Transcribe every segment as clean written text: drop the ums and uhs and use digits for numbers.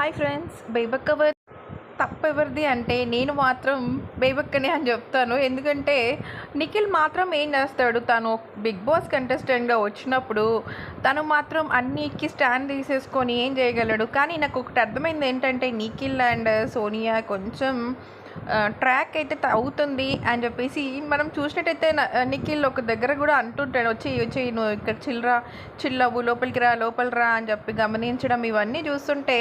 Hi friends, బేబక్కవర్ తప్పెవరిది అంటే నేను మాత్రం బేబక్కనే అని చెప్తాను. ఎందుకంటే నిఖిల్ మాత్రం ఏం చేస్తాడు, తను బిగ్ బాస్ కంటెస్టెంట్గా వచ్చినప్పుడు తను మాత్రం అన్నిటికీ స్టాండ్ తీసేసుకొని ఏం చేయగలడు. కానీ నాకు ఒకటి అర్థమైంది ఏంటంటే నిఖిల్ అండ్ సోనియా కొంచెం ట్రాక్ అయితే అవుతుంది అని చెప్పేసి మనం చూసినట్టయితే నిఖిల్ ఒక దగ్గర కూడా అంటుంటాడు, వచ్చి నువ్వు ఇక్కడ చిల్లవు లోపలికి రా అని చెప్పి గమనించడం ఇవన్నీ చూస్తుంటే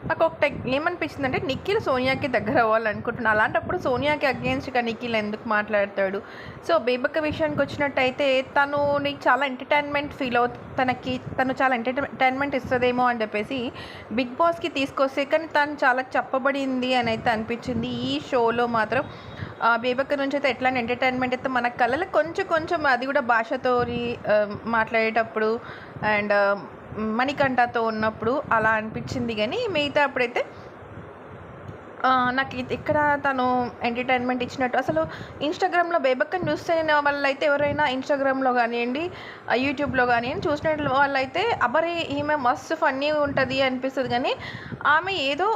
నాకు ఒకటి ఏమనిపించింది అంటే నిఖిల్ సోనియాకి దగ్గర అవ్వాలనుకుంటున్నాను. అలాంటప్పుడు సోనియాకి అగేన్స్ట్గా నిఖిల్ ఎందుకు మాట్లాడతాడు? సో బేబక్క విషయానికి వచ్చినట్టయితే తను నీకు చాలా ఎంటర్టైన్మెంట్ ఫీల్ తను చాలా ఎంటర్టైన్మెంట్ ఇస్తుందేమో అని చెప్పేసి బిగ్ బాస్కి తీసుకొస్తే, కానీ తను చాలా చెప్పబడింది అని అయితే అనిపించింది. ఈ షోలో మాత్రం బేబక్క నుంచి అయితే ఎట్లాంటి ఎంటర్టైన్మెంట్ అయితే మన కళలో కొంచెం అది కూడా భాషతో మాట్లాడేటప్పుడు అండ్ మణికంఠతో ఉన్నప్పుడు అలా అనిపించింది. కానీ మిగతా అప్పుడైతే నాకు ఇక్కడ తను ఎంటర్టైన్మెంట్ ఇచ్చినట్టు అసలు ఇన్స్టాగ్రామ్లో బేబక్కని చూస్తే వాళ్ళైతే ఎవరైనా ఇన్స్టాగ్రామ్లో కానివ్వండి, యూట్యూబ్లో కానివ్వండి చూసిన వాళ్ళైతే అబ్బరే ఈమె మస్తు ఫన్నీ ఉంటుంది అనిపిస్తుంది. కానీ ఆమె ఏదో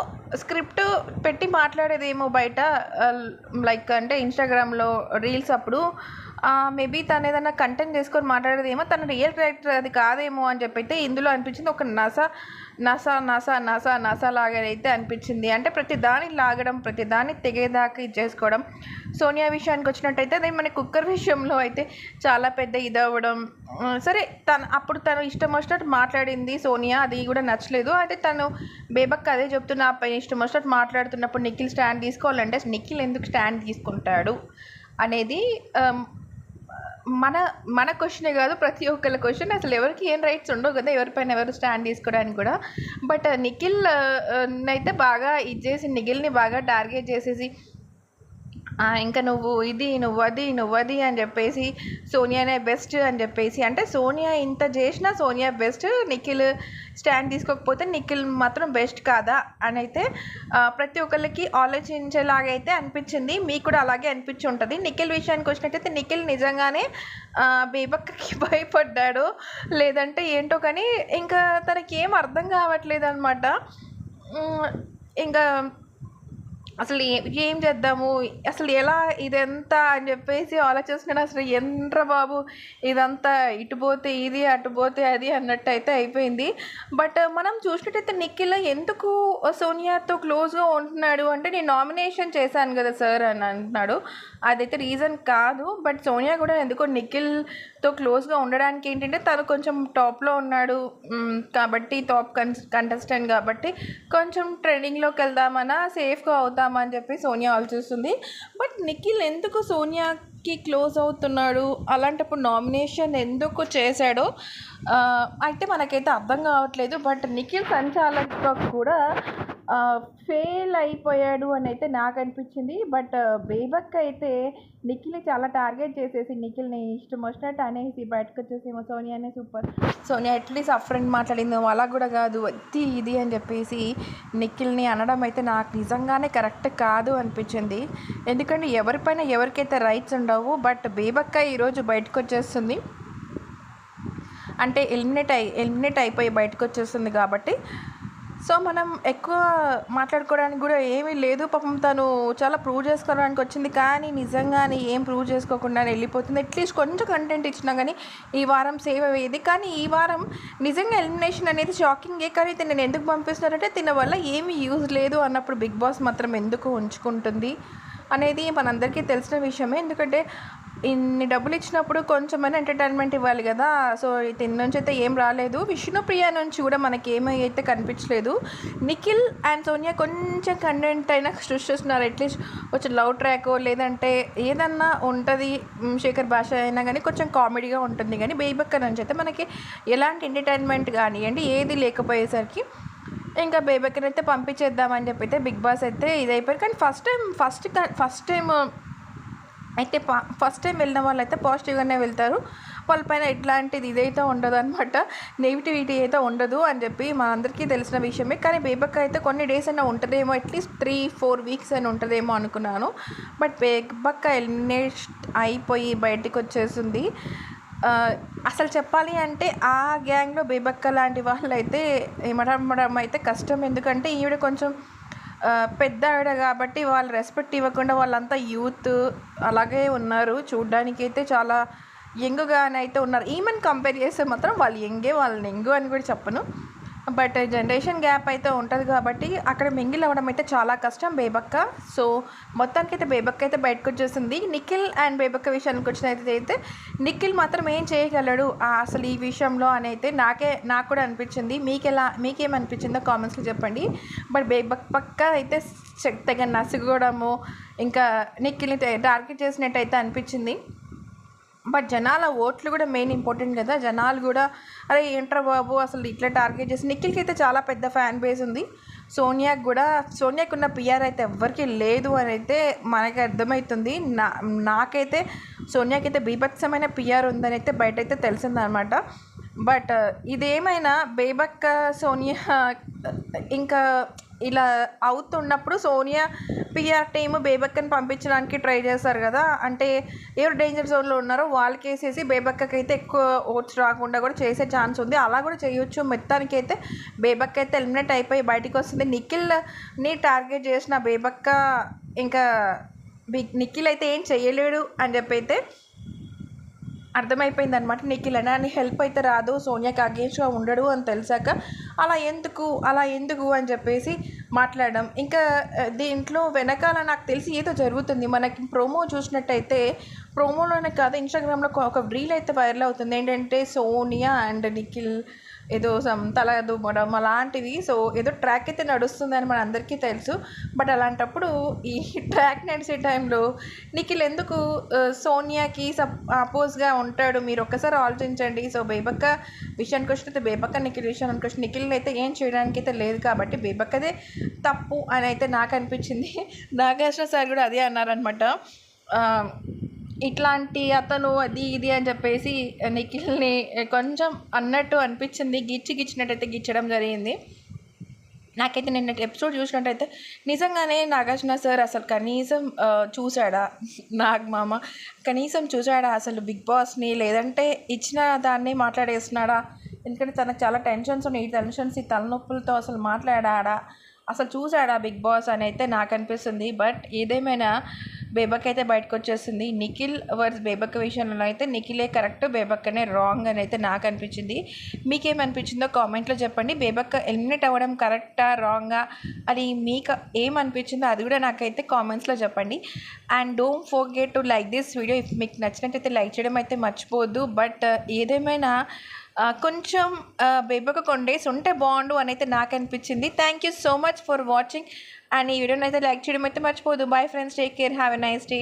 స్క్రిప్ట్ పెట్టి మాట్లాడేదేమో బయట, లైక్ అంటే ఇన్స్టాగ్రామ్లో రీల్స్ అప్పుడు మేబీ తను ఏదైనా కంటెంట్ చేసుకొని మాట్లాడేదేమో, తన రియల్ క్యారెక్టర్ అది కాదేమో అని చెప్పి అయితే ఇందులో అనిపించింది. ఒక నస లాగైతే అనిపించింది. అంటే ప్రతి దాన్ని లాగడం, ప్రతి దాన్ని తెగేదాకా ఇచ్చేసుకోవడం. సోనియా విషయానికి వచ్చినట్టయితే అదే మన కుక్కర్ విషయంలో అయితే చాలా పెద్ద ఇదవ్వడం. సరే అప్పుడు తను ఇష్టం వచ్చినట్టు మాట్లాడింది సోనియా, అది కూడా నచ్చలేదు. అయితే తను బేబక్క అదే చెప్తున్నా, ఇష్టం వచ్చినట్టు మాట్లాడుతున్నప్పుడు నిఖిల్ స్టాండ్ తీసుకోవాలంటే నిఖిల్ ఎందుకు స్టాండ్ తీసుకుంటాడు అనేది మన క్వశ్చనే కాదు, ప్రతి ఒక్కళ్ళ క్వశ్చన్. అసలు ఎవరికి ఏం రైట్స్ ఉండవు కదా, ఎవరిపైన ఎవరు స్టాండ్ తీసుకోవడానికి కూడా. బట్ నిఖిల్ అయితే బాగా నిఖిల్ని బాగా టార్గెట్ చేసేసి ఇంకా నువ్వు అది అని చెప్పేసి సోనియానే బెస్ట్ అని చెప్పేసి, అంటే సోనియా ఇంత చేసినా సోనియా బెస్ట్, నిఖిల్ స్టాండ్ తీసుకోకపోతే నిఖిల్ మాత్రం బెస్ట్ కాదా అని అయితే ప్రతి ఒక్కరికి ఆలోచించేలాగైతే అనిపించింది. మీకు కూడా అలాగే అనిపించి ఉంటుంది. నిఖిల్ విషయానికి వచ్చినట్టయితే నిఖిల్ నిజంగానే బేబక్కకి భయపడ్డాడు లేదంటే ఏంటో, కానీ ఇంకా తనకి ఏం అర్థం కావట్లేదు అనమాట. ఇంకా అసలు ఏం చేద్దాము, అసలు ఎలా ఇదంతా అని చెప్పేసి ఆలోచిస్తున్నాడు. అసలు ఎంట్రా బాబు ఇదంతా, ఇటు పోతే ఇది అటు పోతే అది అన్నట్టు అయితే అయిపోయింది. బట్ మనం చూసినట్టయితే నిఖిల్ ఎందుకు సోనియాతో క్లోజ్గా ఉంటున్నాడు అంటే, నేను నామినేషన్ చేశాను కదా సార్ అని అంటున్నాడు. అదైతే రీజన్ కాదు. బట్ సోనియా కూడా ఎందుకో నిఖిల్తో క్లోజ్గా ఉండడానికి ఏంటంటే తను కొంచెం టాప్లో ఉన్నాడు కాబట్టి, టాప్ కంటెస్టెంట్ కాబట్టి కొంచెం ట్రెండింగ్లోకి వెళ్దామన్నా సేఫ్గా అవుతామని చెప్పి సోనియా ఆలోచిస్తుంది. బట్ నిఖిల్ ఎందుకు సోనియాకి క్లోజ్ అవుతున్నాడు, అలాంటప్పుడు నామినేషన్ ఎందుకు చేశాడో అయితే మనకైతే అర్థం కావట్లేదు. బట్ నిఖిల్ సంచాలకుగా కూడా ఫెయిల్ అయిపోయాడు అని అయితే నాకు అనిపించింది. బట్ బేబక్క అయితే నిఖిల్ని చాలా టార్గెట్ చేసేసి నిఖిల్ని ఇష్టం వచ్చినట్టు అనేసి బయటకు వచ్చేసేమో సోనియానే సూపర్, సోనియా అట్లీస్ట్ ఆ ఫ్రెండ్ మాట్లాడింది అలా కూడా కాదు ఇది అని చెప్పేసి నిఖిల్ని అనడం అయితే నాకు నిజంగానే కరెక్ట్ కాదు అనిపించింది. ఎందుకంటే ఎవరిపైన ఎవరికైతే రైట్స్ ఉండవు. బట్ బేబక్క ఈరోజు బయటకు వచ్చేస్తుంది అంటే ఎలిమినేట్ అయిపోయి బయటకు వచ్చేస్తుంది కాబట్టి సో మనం ఎక్కువ మాట్లాడుకోవడానికి కూడా ఏమీ లేదు. పాపం తను చాలా ప్రూవ్ చేసుకోవడానికి వచ్చింది, కానీ నిజంగానే ఏం ప్రూవ్ చేసుకోకుండా వెళ్ళిపోతుంది. అట్లీస్ట్ కొంచెం కంటెంట్ ఇచ్చినా కానీ ఈ వారం సేవ్ అయ్యేది. కానీ ఈ వారం నిజంగా ఎలిమినేషన్ అనేది షాకింగే. కానీ నేను ఎందుకు పంపిస్తున్నారంటే తిన వల్ల ఏమీ యూజ్ లేదు అన్నప్పుడు బిగ్ బాస్ మాత్రం ఎందుకు ఉంచుకుంటుంది అనేది మనందరికీ తెలిసిన విషయమే. ఎందుకంటే ఇన్ని డబ్బులు ఇచ్చినప్పుడు కొంచెమైనా ఎంటర్టైన్మెంట్ ఇవ్వాలి కదా. సో తిని నుంచి అయితే ఏం రాలేదు. విష్ణుప్రియ నుంచి కూడా మనకి ఏమైతే కనిపించలేదు. నిఖిల్ అండ్ సోనియా కొంచెం కంటెంట్ అయినా సృష్టిస్తున్నారు. అట్లీస్ట్ కొంచెం లవ్ ట్రాక్ లేదంటే ఏదన్నా ఉంటుంది, శేఖర్ భాష అయినా కానీ కొంచెం కామెడీగా ఉంటుంది. కానీ బేబక్క నుంచి అయితే మనకి ఎలాంటి ఎంటర్టైన్మెంట్ కానివ్వండి ఏది లేకపోయేసరికి ఇంకా బేబక్కనైతే పంపించేద్దామని చెప్పి అయితే బిగ్ బాస్ అయితే ఇదైపోయారు. కానీ ఫస్ట్ టైం వెళ్ళిన వాళ్ళు అయితే పాజిటివ్గానే వెళ్తారు. వాళ్ళపైన ఎట్లాంటిది ఇదైతే ఉండదు అనమాట, నెగిటివిటీ అయితే ఉండదు అని చెప్పి మనందరికీ తెలిసిన విషయమే. కానీ బేబక్క అయితే కొన్ని డేస్ అయినా ఉంటుందేమో, అట్లీస్ట్ 3-4 వీక్స్ అయినా ఉంటుందేమో అనుకున్నాను. బట్ బేబక్క ఎలిమినేట్ అయిపోయి బయటకు వచ్చేసింది. అసలు చెప్పాలి అంటే ఆ గ్యాంగ్లో బేబక్క లాంటి వాళ్ళైతే ఇమడమ్మడం అయితే కష్టం. ఎందుకంటే ఈవిడ కొంచెం పెద్ద ఆవిడ కాబట్టి వాళ్ళు రెస్పెక్ట్ ఇవ్వకుండా వాళ్ళంతా యూత్ అలాగే ఉన్నారు. చూడ్డానికైతే చాలా యంగ్గానైతే ఉన్నారు. ఈమెను కంపేర్ చేస్తే మాత్రం వాళ్ళు యంగే, వాళ్ళని యంగు అని కూడా చెప్పను. బట్ జనరేషన్ గ్యాప్ అయితే ఉంటుంది కాబట్టి అక్కడ మింగిల్ అవ్వడం అయితే చాలా కష్టం బేబక్క. సో మొత్తానికైతే బేబక్క అయితే బయటకు వచ్చేసింది. నిఖిల్ అండ్ బేబక్క విషయానికి వచ్చినైతే నిఖిల్ మాత్రం ఏం చేయగలడు అసలు ఈ విషయంలో అని అయితే నాకు కూడా అనిపించింది. మీకేమనిపించిందో కామెంట్స్లో చెప్పండి. బట్ బేబక్క అయితే తెగ నసుగడము, ఇంకా నిఖిల్ని టార్గెట్ చేసినట్టయితే అనిపించింది. బట్ జనాల ఓట్లు కూడా మెయిన్ ఇంపార్టెంట్ కదా. జనాలు కూడా అరే ఏంట్రా బాబు అసలు ఇట్లా టార్గెట్ చేసి, నిఖిల్కి అయితే చాలా పెద్ద ఫ్యాన్ బేస్ ఉంది. సోనియాకి ఉన్న పిఆర్ అయితే ఎవ్వరికి లేదు అని అయితే మనకి అర్థమవుతుంది. నాకైతే సోనియాకి అయితే బీభత్సమైన పిఆర్ ఉందని అయితే బయట అయితే తెలిసిందనమాట. బట్ ఇదేమైనా బేబక్క సోనియా ఇంకా ఇలా అవుతున్నప్పుడు సోనియా పిఆర్ టీమ్ బేబక్కని పంపించడానికి ట్రై చేస్తారు కదా. అంటే ఎవరు డేంజర్ జోన్లో ఉన్నారో వాళ్ళకి వేసేసి బేబక్కకి అయితే ఎక్కువ ఓట్స్ రాకుండా కూడా చేసే ఛాన్స్ ఉంది. అలా కూడా చేయొచ్చు. మొత్తానికి అయితే బేబక్క అయితే ఎలిమినేట్ అయిపోయి బయటికి వస్తుంది. నిఖిల్ని టార్గెట్ చేసిన బేబక్క ఇంకా నిఖిల్ అయితే ఏం చేయలేడు అని చెప్పి అయితే అర్థమైపోయింది అనమాట. నిఖిల్ అని హెల్ప్ అయితే రాదు, సోనియాకి అగేన్స్ట్గా ఉండడు అని తెలిసాక అలా ఎందుకు అని చెప్పేసి మాట్లాడడం. ఇంకా దీంట్లో వెనకాల నాకు తెలిసి ఏదో జరుగుతుంది. మనకి ప్రోమో చూసినట్టయితే ప్రోమోలోనే కాదు ఇన్స్టాగ్రామ్లో ఒక రీల్ అయితే వైరల్ అవుతుంది. ఏంటంటే సోనియా అండ్ నిఖిల్ ఏదో తల దుమ్మడం అలాంటివి. సో ఏదో ట్రాక్ అయితే నడుస్తుందని మన అందరికీ తెలుసు. బట్ అలాంటప్పుడు ఈ ట్రాక్ నడిచే టైంలో నిఖిల్ ఎందుకు సోనియాకి అపోజ్గా ఉంటాడు, మీరు ఒక్కసారి ఆలోచించండి. సో బేబక్క విషయానికి వచ్చినైతే బేబక్క నిఖిల్ విషయానికి వచ్చి నిఖిల్ అయితే ఏం చేయడానికి అయితే లేదు కాబట్టి బేబక్కదే తప్పు అని అయితే నాకు అనిపించింది. నాగార్జున సార్ కూడా అదే అన్నారనమాట. ఇట్లాంటి అతను అది ఇది అని చెప్పేసి నిఖిల్ని కొంచెం అన్నట్టు అనిపించింది. గిచ్చినట్టయితే గిచ్చడం జరిగింది. నాకైతే నిన్న ఎపిసోడ్ చూసినట్టయితే నిజంగానే నాగార్జున సార్ అసలు కనీసం చూశాడా, నాగమామ కనీసం చూశాడా అసలు బిగ్ బాస్ని, లేదంటే ఇచ్చిన దాన్ని మాట్లాడేస్తున్నాడా? ఎందుకంటే తనకు చాలా టెన్షన్స్ ఉన్నాయి. ఈ టెన్షన్స్ ఈ తలనొప్పులతో అసలు మాట్లాడాడా, అసలు చూశాడా బిగ్ బాస్ అని అయితే నాకు అనిపిస్తుంది. బట్ ఏదేమైనా బేబక్క అయితే బయటకు వచ్చేసింది. నిఖిల్ వర్స్ బేబక్క విషయంలో అయితే నిఖిలే కరెక్ట్, బేబక్కనే రాంగ్ అని అయితే నాకు అనిపించింది. మీకేమనిపించిందో కామెంట్లో చెప్పండి. బేబక్క ఎలిమినేట్ అవ్వడం కరెక్టా రాంగా అని మీకు ఏమనిపించిందో అది కూడా నాకైతే కామెంట్స్లో చెప్పండి. And don't forget to like this video. If మీకు నచ్చినట్టయితే లైక్ చేయడం అయితే మర్చిపోవద్దు. బట్ ఏదేమైనా కొంచెం బేబక్క కొన్ని డేస్ ఉంటే బాగుండు అని అయితే నాకు అనిపించింది. Thank you so much for watching. And ఈ వీడియోని అయితే లైక్ చేయడం అయితే మర్చిపోదు. Bye friends, take care, have a nice day.